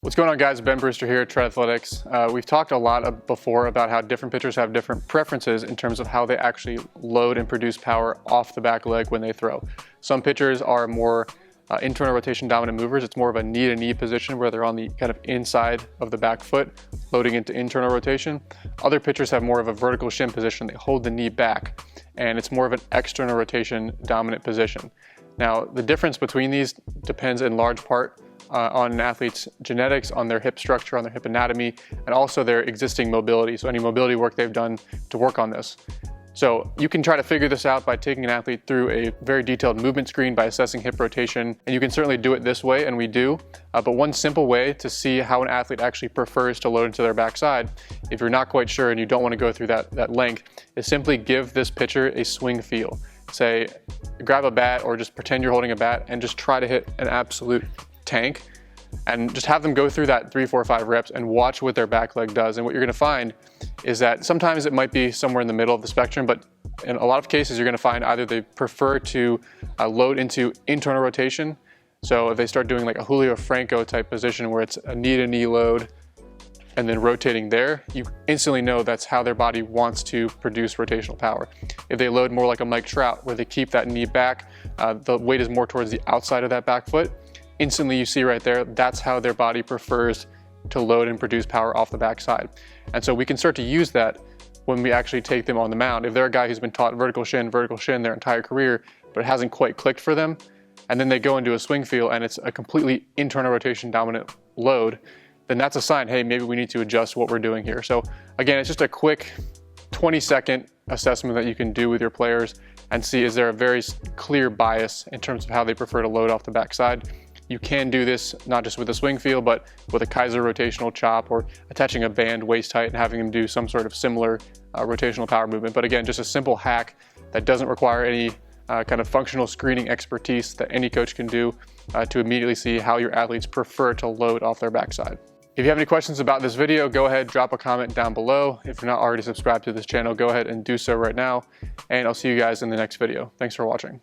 What's going on, guys? Ben Brewster here at Triathletics. We've talked a lot before about how different pitchers have different preferences in terms of how they actually load and produce power off the back leg when they throw. Some pitchers are more internal rotation dominant movers. It's more of a knee-to-knee position where they're on the kind of inside of the back foot, loading into internal rotation. Other pitchers have more of a vertical shin position. They hold the knee back, and it's more of an external rotation dominant position. Now, the difference between these depends in large part on an athlete's genetics, on their hip structure, on their hip anatomy, and also their existing mobility. So any mobility work they've done to work on this. So you can try to figure this out by taking an athlete through a very detailed movement screen by assessing hip rotation. And you can certainly do it this way, and we do. But one simple way to see how an athlete actually prefers to load into their backside, if you're not quite sure and you don't want to go through that length, is simply give this pitcher a swing feel. Say, grab a bat or just pretend you're holding a bat and just try to hit an absolute tank and just have them go through that 3, 4, 5 reps and watch what their back leg does. And what you're going to find is that sometimes it might be somewhere in the middle of the spectrum, but in a lot of cases you're going to find either they prefer to load into internal rotation. So if they start doing like a Julio Franco type position where it's a knee-to-knee load and then rotating there, you instantly know that's how their body wants to produce rotational power. If they load more like a Mike Trout where they keep that knee back, the weight is more towards the outside of that back foot, instantly you see right there, that's how their body prefers to load and produce power off the backside. And so we can start to use that when we actually take them on the mound. If they're a guy who's been taught vertical shin their entire career, but it hasn't quite clicked for them, and then they go into a swing feel and it's a completely internal rotation dominant load, then that's a sign, hey, maybe we need to adjust what we're doing here. So again, it's just a quick 20-second assessment that you can do with your players and see, is there a very clear bias in terms of how they prefer to load off the backside. You can do this not just with a swing feel, but with a Kaiser rotational chop or attaching a band waist height and having them do some sort of similar rotational power movement. But again, just a simple hack that doesn't require any kind of functional screening expertise that any coach can do to immediately see how your athletes prefer to load off their backside. If you have any questions about this video, go ahead, drop a comment down below. If you're not already subscribed to this channel, go ahead and do so right now. And I'll see you guys in the next video. Thanks for watching.